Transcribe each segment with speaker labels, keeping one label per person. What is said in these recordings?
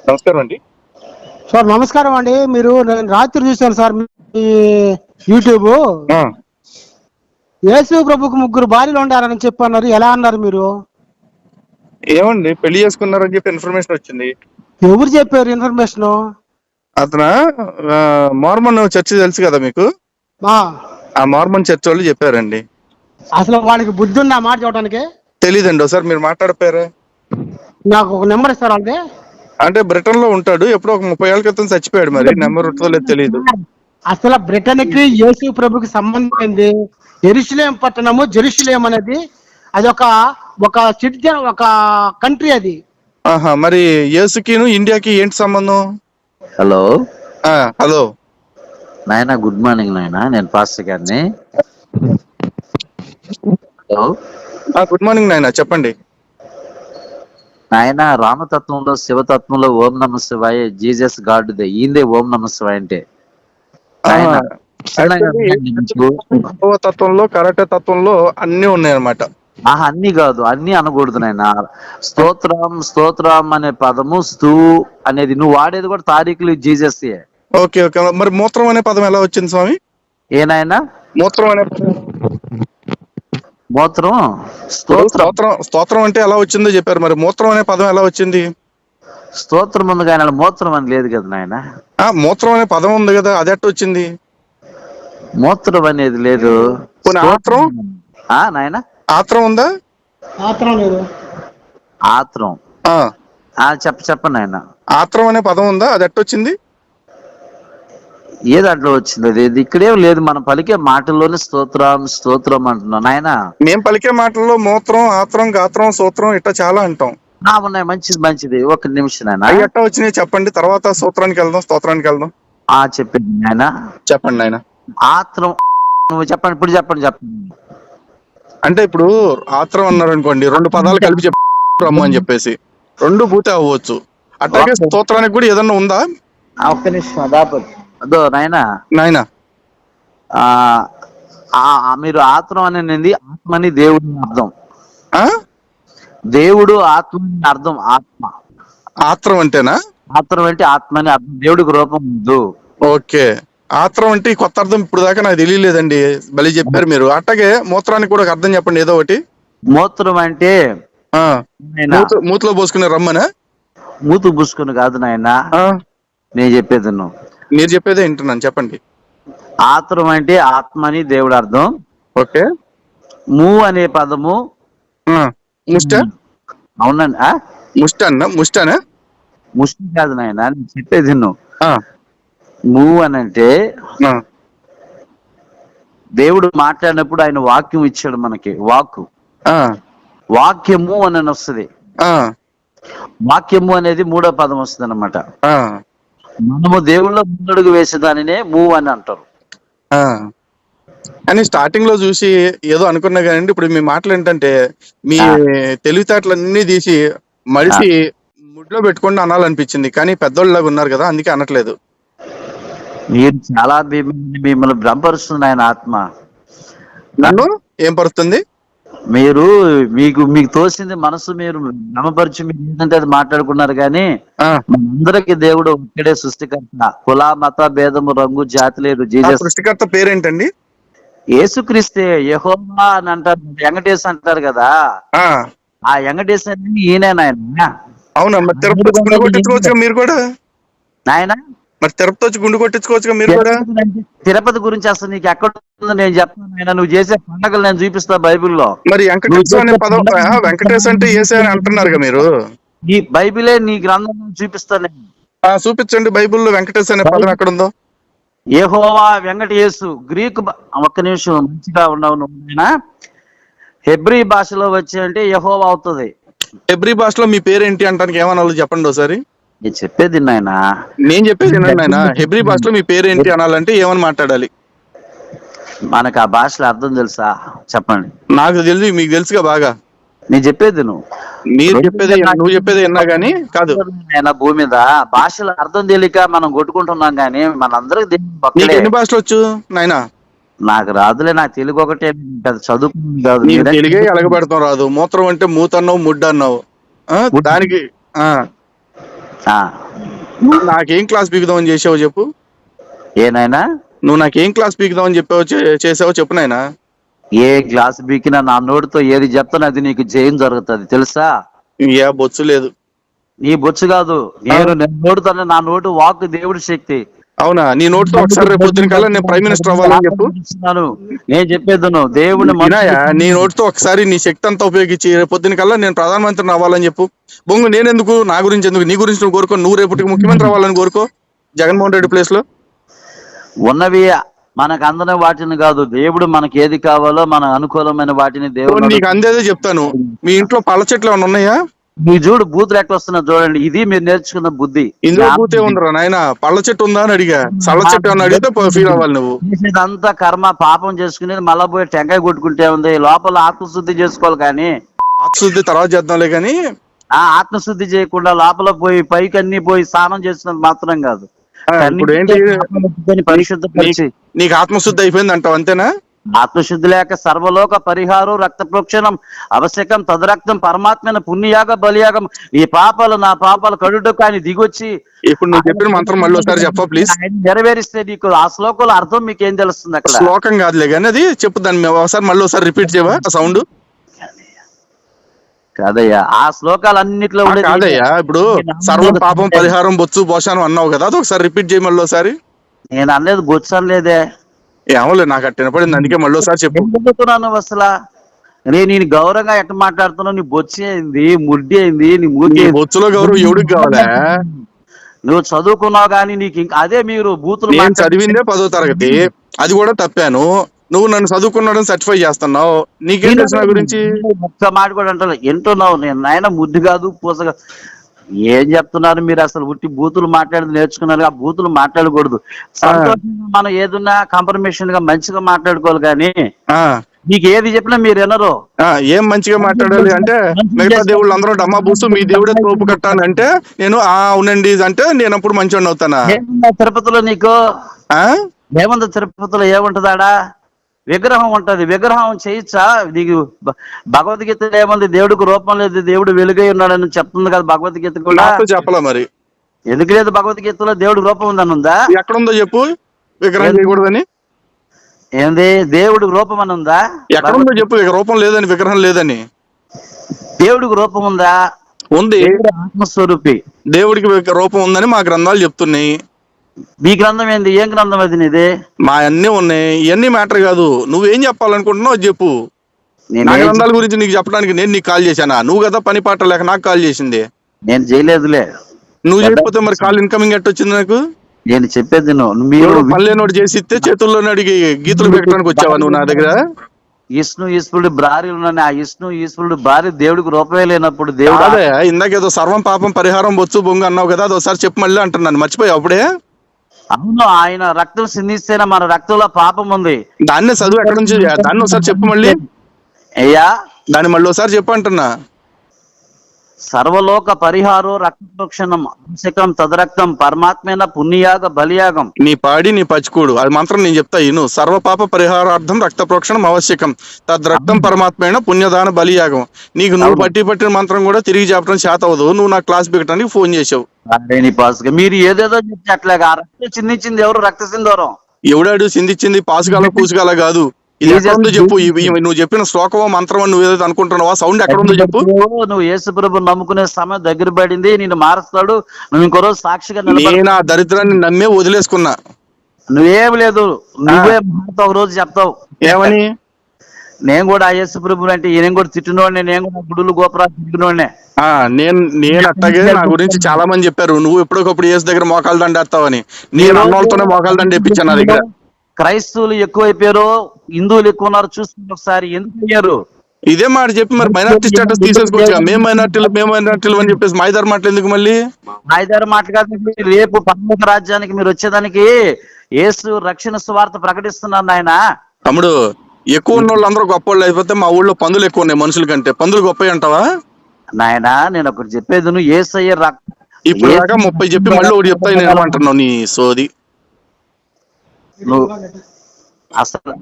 Speaker 1: నమస్కారం అండి.
Speaker 2: సార్ నమస్కారం అండి. నేను రాత్రి చూశాను సార్ మీ యూట్యూబ్.
Speaker 1: ఆ!
Speaker 2: యేసు ప్రభుకు ముగ్గురు భార్యలు ఉండారని చెప్పన్నారు. ఎలా అన్నారు మీరు?
Speaker 1: ఏమండి పెళ్లి చేసుకున్నారని చెప్పి ఇన్ఫర్మేషన్ వచ్చింది.
Speaker 2: ఎవరు చెప్పారు ఇన్ఫర్మేషన్?
Speaker 1: అతను మార్మన్ చర్చ్ తెలుసు కదా మీకు? ఆ మార్మన్ చర్చ్ వాళ్ళు చెప్పారండి.
Speaker 2: అసలు వాళ్ళకి బుద్ధి ఉందా మాట చెప్పడానికి?
Speaker 1: తెలీదండి. ఒకసారి మీరు మాట్లాడపోయారా?
Speaker 2: నాకు ఒక నెంబర్ ఇస్తారా అండి?
Speaker 1: అంటే బ్రిటన్ లో ఉంటాడు. ఎప్పుడో ఒక 30 ఏళ్ల క్రితం చచ్చిపోయాడు. మరి నెంబర్ ఉంటుందో లేదో తెలియదు.
Speaker 2: అసలు బ్రిటన్ కి యేసు ప్రభుకి సంబంధం ఏంది? యెరూషలేం పట్టణము, జెరూషలేం అనేది అది ఒక సిటిజన్, ఒక కంట్రీ అది.
Speaker 1: ఆహా, మరి యేసుకిను ఇండియాకి ఏంటి సంబంధం?
Speaker 3: హలో
Speaker 1: హలో
Speaker 3: నాయన, గుడ్ మార్నింగ్ నాయన. నేను పాస్టర్ గారిని. హలో
Speaker 1: గుడ్ మార్నింగ్ నాయన, చెప్పండి.
Speaker 3: నాయన, రామతత్వంలో శివతత్వంలో ఓం నమ శివాయ, జీసస్ గాడ్ దే, ఈందే ఓం నమ శివాయ అంటే నాయన.
Speaker 1: తత్వంలో కరాటే తత్వంలో అన్ని ఉన్నాయన్నమాట.
Speaker 3: అన్ని కాదు, అన్ని అనకూడదు నాయన. స్తోత్రం అనే పదము, స్తూ అనేది నువ్వు వాడేది కూడా తారీఖులు జీసస్.
Speaker 1: Okay okay. మరి మూత్రం అనే పదం ఎలా వచ్చింది స్వామి?
Speaker 3: ఏనాయన
Speaker 1: మూత్రం అనే
Speaker 3: మూత్రం
Speaker 1: స్తోత్రం అంటే ఎలా వచ్చిందో చెప్పారు. మరి మూత్రం అనే పదం ఎలా వచ్చింది?
Speaker 3: స్తోత్రం ఉంది కానీ మూత్రం అని లేదు కదా నాయన.
Speaker 1: మూత్రం అనే పదం ఉంది కదా, అది ఎట్ట వచ్చింది?
Speaker 3: మూత్రం అనేది లేదు.
Speaker 1: ఆత్రం
Speaker 3: నాయన,
Speaker 1: ఆత్రం ఉందా?
Speaker 2: ఆత్రం లేదు.
Speaker 3: ఆత్రం చెప్పండి నాయన.
Speaker 1: ఆత్రం అనే పదం ఉందా, అది ఎట్టొచ్చింది?
Speaker 3: ఏ దాంట్లో వచ్చింది అది? ఇక్కడేం లేదు, మనం పలికే మాటల్లోనే స్తోత్రం అంటున్నాం నాయన.
Speaker 1: మేము పలికే మాటల్లో మూత్రం, ఆత్రం, గాత్రం, సూత్రం ఇట్లా చాలా అంటాం.
Speaker 3: ఉన్నాయి. మంచిది. ఒక నిమిషం నాయన.
Speaker 1: అవి ఎట్టా వచ్చినాయి చెప్పండి, తర్వాత సూత్రానికి వెళ్దాం, స్తోత్రానికి వెళ్దాం.
Speaker 3: చెప్పింది నాయన.
Speaker 1: చెప్పండి నాయన.
Speaker 3: ఆత్రం నువ్వు చెప్పండి, ఇప్పుడు చెప్పండి.
Speaker 1: అంటే ఇప్పుడు ఆత్రం అన్నారు అనుకోండి, 2 పదాలు కలిపి రమ్మని చెప్పేసి 2 బూతే అవ్వచ్చు. అట్లాగే స్తోత్రానికి కూడా ఏదన్నా ఉందా?
Speaker 3: ఒక్క నిమిషం అదో నాయన. మీరు ఆత్రం అనేది ఆత్మని దేవుడి అర్థం. దేవుడు ఆత్మని అర్థం.
Speaker 1: ఆత్రం అంటేనా?
Speaker 3: ఆత్రం అంటే ఆత్మని అర్థం, దేవుడికి రూపం ఉంది.
Speaker 1: ఓకే. ఆత్రం అంటే కొత్త అర్థం ఇప్పుడు దాకా నాకు తెలియలేదండి, బలి చెప్పారు మీరు. అట్లాగే మూత్రానికి కూడా ఒక అర్థం చెప్పండి ఏదో ఒకటి.
Speaker 3: మూత్రం అంటే
Speaker 1: మూతిలో పోసుకునే రమ్మనా?
Speaker 3: మూతు పూసుకుని కాదు నాయన, నేను చెప్పేది
Speaker 1: మీరు చెప్పేదే వింటున్నాను, చెప్పండి.
Speaker 3: ఆత్రం అంటే ఆత్మని దేవుడు అర్థం.
Speaker 1: ఓకే.
Speaker 3: మూ అనే పదము
Speaker 1: ముష్ట.
Speaker 3: అవునండి.
Speaker 1: ముష్టానా?
Speaker 3: ముష్టి కాదు నాయన, నేను చెప్పేది మూ అని అంటే దేవుడు మాట్లాడినప్పుడు ఆయన వాక్యం ఇచ్చాడు మనకి. వాక్యము అని వస్తుంది. వాక్యము అనేది 3వ పదం వస్తుంది అన్నమాట. మనము దేవుళ్ళ ముందడుగు వేసేదానినే మూ అని అంటారు.
Speaker 1: అని స్టార్టింగ్ లో చూసి ఏదో అనుకున్నా కానీ ఇప్పుడు మీ మాటలు ఏంటంటే మీ తెలివితేటలన్నీ తీసి మడిసి ముడ్లో పెట్టుకొని అనాలనిపించింది, కానీ పెద్దోళ్ళలాగా ఉన్నారు కదా, అందుకే అనట్లేదు.
Speaker 3: మీరు చాలా మిమ్మల్ని భ్రమపరుస్తుంది ఆయన ఆత్మ.
Speaker 1: నన్ను ఏం పరుస్తుంది?
Speaker 3: మీకు తోసింది మనసు మీరు భ్రమపరిచి మీరు ఏంటంటే అది మాట్లాడుకున్నారు. కానీ అందరికి దేవుడు ఒక్కడే సృష్టికర్త. కుల మత భేదము రంగు జాతి లేదు. జీసస్
Speaker 1: సృష్టికర్త పేరేంటండి?
Speaker 3: యేసుక్రీస్తే. యెహోవా అని అంటారు, వెంకటేశ్ అంటారు కదా. ఆ వెంకటేశ్ అనేది ఈయన.
Speaker 1: అవునా? మరి తిరుపతి గుండు కొట్టించుకోవచ్చు మీరు కూడా
Speaker 3: నాయన.
Speaker 1: మరి తిరుపతి వచ్చి గుండు కొట్టించుకోవచ్చు మీరు కూడా.
Speaker 3: తిరుపతి గురించి అసలు నీకు ఎక్కడ ఉందో నేను చెప్తాను. నువ్వు చేసే పండుగలు నేను చూపిస్తా బైబిల్లో.
Speaker 1: మరి వెంకటేశ్ అనే పదం, వెంకటేశ్ అంటే యేసే అని అంటున్నారు మీరు.
Speaker 3: ఈ బైబిలే నీ గ్రంథం చూపిస్తాను.
Speaker 1: చూపించండి, బైబిల్లో వెంకటేశ్ అనే పదం ఎక్కడ ఉందో.
Speaker 3: యెహోవా వెంకటేశు గ్రీకు. ఒక్క నిమిషం, మంచిగా ఉండవు నువ్వు. హెబ్రీ భాషలో వచ్చి అంటే యెహోవా అవుతుంది.
Speaker 1: హెబ్రీ భాషలో మీ పేరేంటి అంటానికి ఏమనాలో చెప్పండి ఒకసారి.
Speaker 3: నేను చెప్పేది నాయన.
Speaker 1: నేను చెప్పేది నాయన, హెబ్రీ భాషలో మీ పేరేంటి అనాలంటే ఏమని మాట్లాడాలి?
Speaker 3: మనకు ఆ భాషలో అర్థం తెలుసా? చెప్పండి.
Speaker 1: నాకు తెలిసి మీకు తెలుసుగా బాగా.
Speaker 3: నేను చెప్పేది
Speaker 1: మీరు చెప్పేది నువ్వు చెప్పేది విన్నా గానీ కాదు.
Speaker 3: భూమి మీద భాషల అర్థం తెలియక మనం కొట్టుకుంటున్నాం, కానీ మనందరికి
Speaker 1: ఎన్ని భాషలు వచ్చు నాయనా?
Speaker 3: నాకు రాదులే, నాకు తెలుగు ఒకటే, పెద్ద చదువుకుంది కాదు.
Speaker 1: తెలుగే ఎలగబెడతాం రాదు. మూత్రం అంటే మూతన్నావు, ముడ్డు అన్నావు దానికి.
Speaker 3: ఆ.
Speaker 1: నువ్వు నాకేం క్లాస్ పీకుదామని చేసావు చెప్పు.
Speaker 3: ఏనాయనా?
Speaker 1: నువ్వు నాకేం క్లాస్ పీకుదామని చెప్పావు చేసావో చెప్పు నాయనా.
Speaker 3: ఏ గ్లాస్ బీకినా నా నోటితో ఏది చెప్తాను అది నీకు జయం జరుగుతుంది తెలుసా?
Speaker 1: ఏ బొచ్చు లేదు.
Speaker 3: నీ బొచ్చు కాదు, నేను నోడుతాను. నా నోటు వాక్ దేవుడి శక్తి.
Speaker 1: అవునా? నీ నోటితో ఒకసారి రేపు పొద్దున కల్లా నేను ప్రైమ్ మినిస్టర్ అవ్వాలని చెప్పు.
Speaker 3: నేను చెప్పేది దేవుని
Speaker 1: వినాయా, నీ నోటితో ఒకసారి నీ శక్తి అంతా ఉపయోగించి రేపు పొద్దున కల్లా నేను ప్రధానమంత్రిని అవ్వాలని చెప్పు. బొంగు నేనెందుకు, నా గురించి ఎందుకు, నీ గురించి నువ్వు కోరుకో. నువ్వు రేపటికి ముఖ్యమంత్రి అవ్వాలని కోరుకో జగన్మోహన్ రెడ్డి ప్లేస్ లో.
Speaker 3: ఉన్నవి మనకు అందని వాటిని కాదు, దేవుడు మనకి ఏది కావాలో మన అనుకూలమైన వాటిని దేవుడు
Speaker 1: నీకు అందేదే చెప్తాను. మీ ఇంట్లో పళ్ళ చెట్లు ఏమైనా ఉన్నాయా?
Speaker 3: మీ చూడు బూతులు ఎట్లా వస్తున్నా చూడండి. ఇది మీరు నేర్చుకున్న బుద్ధి.
Speaker 1: ఇందులో బూతే ఉందరా నాయన? పళ్ళ చెట్టు ఉందా అని అడిగా. చల్ల చెట్టు అని అడిగితే ఫీల్ అవ్వాలి నువ్వు.
Speaker 3: ఇదంతా కర్మ పాపం చేసుకునేది మళ్ళా పోయి టెంకాయ కొట్టుకుంటే ఉంది. లోపల ఆత్మశుద్ధి చేసుకోవాలి. కానీ
Speaker 1: ఆత్మశుద్ధి తర్వాత చేద్దాంలే. కానీ
Speaker 3: ఆ ఆత్మశుద్ధి చేయకుండా లోపల పోయి పైకి అన్ని పోయి స్నానం చేసినది మాత్రం కాదు.
Speaker 1: ఇప్పుడు ఏంటి,
Speaker 3: పరిశుద్ధపరిచి
Speaker 1: నీకు ఆత్మశుద్ధి అయిపోయింది అంటావు అంతేనా?
Speaker 3: ఆత్మశుద్ధి లేక సర్వలోక పరిహారం రక్త ప్రోక్షణం అవశ్యకం తదరక్తం పరమాత్మైన పుణ్యయాగ బలియాగం. ఈ పాపాలు నా పాపాలు కడుటకు ఆయన దిగొచ్చి.
Speaker 1: ఇప్పుడు నువ్వు చెప్పిన మంత్రం మళ్ళీ ఒకసారి చెప్పా ప్లీజ్.
Speaker 3: నెరవేరిస్తే నీకు ఆ శ్లోకాల అర్థం మీకు ఏం తెలుస్తుంది? అక్కడ
Speaker 1: శ్లోకం కాదులే కానీ అది చెప్పు. దాన్ని ఒకసారి మళ్ళీ ఒకసారి రిపీట్ చేయవా ఆ సౌండ్?
Speaker 3: కాదయ్యా, ఆ శ్లోకాలన్నిట్లో
Speaker 1: కాదయ్యా. ఇప్పుడు సర్వం పాపం పరిహారం బొచ్చు భోషానం అన్నావు కదా, అది ఒకసారి రిపీట్ చేయి మళ్ళీ ఒకసారి.
Speaker 3: నేను అనలేదు, బొచ్చు అనలేదే.
Speaker 1: ఏమోలే, నాకు అట్ట వినపడింది, అందుకే మళ్ళీ ఒకసారి చెప్పు.
Speaker 3: అసలు నేను గౌరవంగా ఎట్లా మాట్లాడుతున్నావు? నీ బొచ్చి అయింది, ముడ్డి అయింది, నీ మూతి.
Speaker 1: బొచ్చులో గౌరవం ఎవడికి కావాలా?
Speaker 3: నువ్వు చదువుకున్నావు కానీ నీకు ఇంకా అదే మీరు బూతులు.
Speaker 1: నేను చదివిందే 10వ తరగతి, అది కూడా తప్పాను. నువ్వు నన్ను చదువుకున్నాడని సర్టిఫై చేస్తున్నావు. నీకేం తెలుసు నా గురించి?
Speaker 3: ఒక్క మాట కూడా అంటారు ఎంటున్నావు. నేను నాయన ముద్దు కాదు పూస కాదు. ఏం చెప్తున్నారు మీరు? అసలు ఉట్టి బూతులు మాట్లాడి నేర్చుకున్నారు. ఆ బూతులు మాట్లాడకూడదు. సంతోషంగా మనం ఏదున్నా కాంప్రమైషన్ గా మంచిగా మాట్లాడుకోవాలి. కానీ మీకు ఏది చెప్పినా మీరు వినరు.
Speaker 1: ఏం మంచిగా మాట్లాడాలి అంటే, మిగతా దేవుళ్ళు అందరూ డమ్మా బూసు, మీ దేవుడే తోపు కట్టాను అంటే నేను అవునండి అంటే నేను అప్పుడు మంచివాడిని అవుతానా?
Speaker 3: తిరుపతిలో నీకు ఏముంది? తిరుపతిలో ఏముంటదాడా? విగ్రహం ఉంటది. విగ్రహం చేయొచ్చా? నీకు భగవద్గీతలో ఏముంది? దేవుడికి రూపం లేదు, దేవుడు వెలుగై ఉన్నాడని చెప్తుంది కదా భగవద్గీత కూడా.
Speaker 1: చెప్పలా మరి?
Speaker 3: ఎందుకు లేదు? భగవద్గీతలో దేవుడి రూపం ఉందని ఉందా?
Speaker 1: ఎక్కడుందో చెప్పు. విగ్రహం చేయకూడదని
Speaker 3: ఏంది? దేవుడికి రూపం అని ఉందా?
Speaker 1: ఎక్కడుందో చెప్పు. రూపం లేదని, విగ్రహం లేదని.
Speaker 3: దేవుడికి రూపం ఉందా?
Speaker 1: ఉంది.
Speaker 3: ఆత్మస్వరూపి.
Speaker 1: దేవుడికి రూపం ఉందని మా గ్రంథాలు చెప్తున్నాయి.
Speaker 3: మీ గ్రంథం ఏంది? ఏం గ్రంథం అది నీది?
Speaker 1: మా అన్ని ఉన్నాయి. ఇవన్నీ మ్యాటర్ కాదు. నువ్వేం చెప్పాలనుకుంటున్నావు అది చెప్పు. నా గ్రంథాల గురించి నీకు చెప్పడానికి నేను నీకు కాల్ చేశానా? నువ్వు కదా పని పాట లేక నాకు కాల్ చేసింది.
Speaker 3: నేను చేయలేదులే.
Speaker 1: నువ్వు చేయకపోతే మరి కాల్ ఇన్కమింగ్ ఎట్ వచ్చింది నాకు?
Speaker 3: నేను చెప్పేది మీరు
Speaker 1: మళ్ళీ నోటి చేసి ఇస్తే చేతుల్లోనే అడిగి గీతలు పెట్టడానికి వచ్చావా నువ్వు నా దగ్గర?
Speaker 3: విష్ణు ఈశ్వరుడు భార్యలు ఉన్నాయి. ఆ విష్ణు ఈశ్వరుడు భార్య దేవుడికి రూపమే లేనప్పుడు దేవుడు.
Speaker 1: అదే ఇందాకేదో సర్వం పాపం పరిహారం బొచ్చు బొంగు అన్నావు కదా, అది ఒకసారి చెప్పు మళ్ళీ అంటున్నాను. మర్చిపోయావు అప్పుడే?
Speaker 3: అవును, ఆయన రక్తం సిందిస్తేనే మన రక్తంలో పాపం ఉంది.
Speaker 1: దాన్నే చదువు ఎక్కడ నుంచి? దాన్ని ఒకసారి చెప్పు మళ్ళీ.
Speaker 3: అయ్యా
Speaker 1: దాన్ని మళ్ళీ ఒకసారి చెప్పు అంటున్నా.
Speaker 3: సర్వలోక పరిహారం రక్తప్రోక్షణం అవశ్యకం తదరక్తం పరమాత్మైన పుణ్యయాగ బలియాగం.
Speaker 1: నీ పాడి నీ పచ్చుకోడు అది మంత్రం నేను చెప్తా ఇను. సర్వపాప పరిహారార్థం రక్త ప్రోక్షణం అవశ్యకం తద్రక్తం పరమాత్మైన పుణ్యదాన బలియాగం. నీకు నువ్వు పట్టిన మంత్రం కూడా తిరిగి చెప్పడం చేత అవ్వదు. నువ్వు నా క్లాస్ పెట్టడానికి ఫోన్ చేసావు.
Speaker 3: మీరు ఏదేదో చెప్తే అట్లాగా. రక్తం చిందించింది ఎవరు? రక్త సింధూరం.
Speaker 1: ఎవడాడు చిందించింది? పాసుగాల పూసుగాల కాదు. ఇది ఎక్కడ ఉందో చెప్పు. నువ్వు చెప్పిన శ్లోకమో మంత్రమో నువ్వు ఏదైతే అనుకుంటున్నావా? సౌండ్ ఎక్కడ ఉందో చెప్పు.
Speaker 3: నువ్వు యేసు ప్రభు నమ్ముకునే సమయం దగ్గర పడింది. నేను మారుస్తాడు. నువ్వు ఇంకో రోజు సాక్షిగా
Speaker 1: నేను ఆ దరిద్రాన్ని నమ్మే వదిలేసుకున్నా.
Speaker 3: నువ్వేం లేదు, నువ్వే ఒక రోజు చెప్తావు.
Speaker 1: ఏమని?
Speaker 3: నేను కూడా యేసు ప్రభు అంటే ఈయన కూడా తిట్టినోడినే. నేను కూడా గుడులు గోపురాలు తిట్టినోడినే.
Speaker 1: నేను అట్టగే నా గురించి చాలా మంది చెప్పారు. నువ్వు ఎప్పటికప్పుడు యేసు దగ్గర మోకాలు దండేస్తావని. నేను అన్నోళ్ళతోనే మోకాలు దండ ఇప్పించాను నా దగ్గర.
Speaker 3: క్రైస్తవులు ఎక్కువైపోయారు, హిందువులు ఎక్కువ ఉన్నారు. చూస్తున్నారు ఒకసారి. ఎందుకు అయ్యారు?
Speaker 1: ఇదే మాట చెప్పి మరి మైనార్టీ స్టేటస్ తీసేసుకోవచ్చు. మేము మైనార్టీలు అని చెప్పేసి మాయదారు మాటలు ఎందుకు? మళ్ళీ
Speaker 3: మాయదారు మాట కాదు. రేపు పరలోక రాజ్యానికి మీరు వచ్చేదానికి యేసు రక్షణ సువార్త ప్రకటిస్తున్నారు నాయన.
Speaker 1: తమ్ముడు, ఎక్కువ ఉన్న వాళ్ళు అందరూ గొప్ప వాళ్ళు అయిపోతే మా ఊళ్ళో పందులు ఎక్కువ ఉన్నాయి మనుషుల కంటే. పందులు గొప్ప అంటావా
Speaker 3: నాయన? నేను ఒకటి చెప్పేది, నువ్వు యేసయ్య
Speaker 1: ఇప్పుడు దాకా 30 చెప్పి మళ్ళీ ఒకటి చెప్తాయి నేను ఏమంటున్నావు నీ సోది.
Speaker 3: అసలు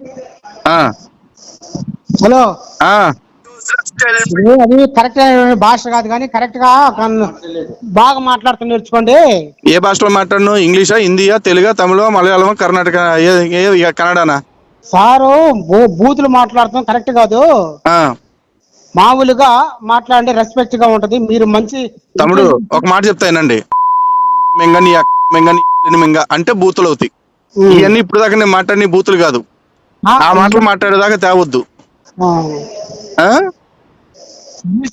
Speaker 2: హలో, అది కరెక్ట్ భాష కాదు కానీ కరెక్ట్ గా బాగా మాట్లాడుతూ నేర్చుకోండి.
Speaker 1: ఏ భాషలో మాట్లాడను? ఇంగ్లీషా, హిందీయా, తెలుగా, తమిళ, మలయాళమా, కర్ణాటక, కన్నడనా?
Speaker 2: సారు బూతులు మాట్లాడతాం కరెక్ట్ కాదు. మామూలుగా మాట్లాడండి, రెస్పెక్ట్ గా ఉంటది. మీరు మంచి
Speaker 1: తమ్ముడు ఒక మాట చెప్తానండి, మెంగ నీ మెంగ నీ మెంగ అంటే బూతులు అవుతాయి. ఇవన్నీ ఇప్పుడు దాకా నేను మాట్లాడిన బూతులు కాదు. ఆ మాటలు మాట్లాడేదాకా తేవద్దు.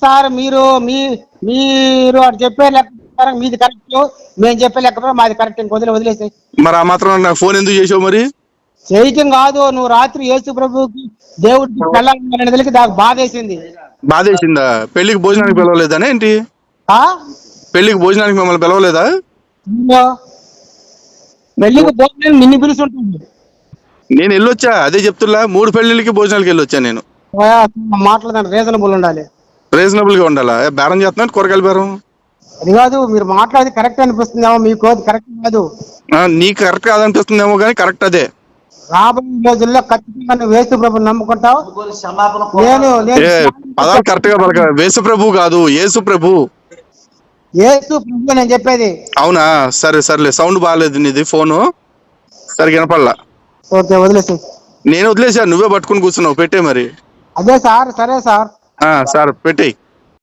Speaker 2: సార్ మీరు అటు చెప్పే లెక్క మీది కరెక్ట్, మేము చెప్పే లెక్క మాది కరెక్ట్, ఇంక వదిలేసి.
Speaker 1: మరి ఆ మాత్రం నాకు ఫోన్ ఎందుకు చేసావు? మరి
Speaker 2: చేయటం కాదు, నువ్వు రాత్రి యేసు ప్రభుకి దేవుడికి వెళ్ళాలని నాకు బాధేసింది.
Speaker 1: బాధేసిందా? పెళ్లికి భోజనానికి పిలవలేదానే ఏంటి? పెళ్లికి భోజనానికి మిమ్మల్ని పిలవలేదా?
Speaker 2: పెళ్లికి భోజనానికి నిన్ను పిలుచుంటుంది.
Speaker 1: నేను వెళ్ళొచ్చా, అదే చెప్తున్నా. 3 పెళ్లిళ్ళకి భోజనాలకి వెళ్ళొచ్చా నేను.
Speaker 2: మాట్లాడదాన్ని రీజనబుల్ ఉండాలి.
Speaker 1: రీజనబుల్ గా ఉండాలా? బేరం చేస్తున్నాను, కూరగాయల బేరం.
Speaker 2: అది కాదు, మీరు మాట్లాడేది కరెక్ట్ అనిపిస్తుందేమో, మీకు అది కరెక్ట్ కాదు.
Speaker 1: నీకు కరెక్ట్ కాదనిపిస్తుందేమో కానీ కరెక్ట్ అదే.
Speaker 2: రాబోయే రోజుల్లో ఖచ్చితంగా నువ్వు యేసు ప్రభుని నమ్ముకుంటావు.
Speaker 1: పదాలు కరెక్ట్ గా పలక. యేసు ప్రభు కాదు, యేసు ప్రభు.
Speaker 2: యేసు ప్రభు నేను చెప్పేది.
Speaker 1: అవునా? సరేలే, సౌండ్ బాగాలేదు నీది, ఫోను సరిగ్గా వినపడలా.
Speaker 2: ఓకే, వదిలేసి.
Speaker 1: నేను వదిలేసా, నువ్వే పట్టుకుని కూర్చున్నావు. పెట్టే మరి.
Speaker 2: అదే సార్, సరే సార్.
Speaker 1: సార్ పెట్టేయి.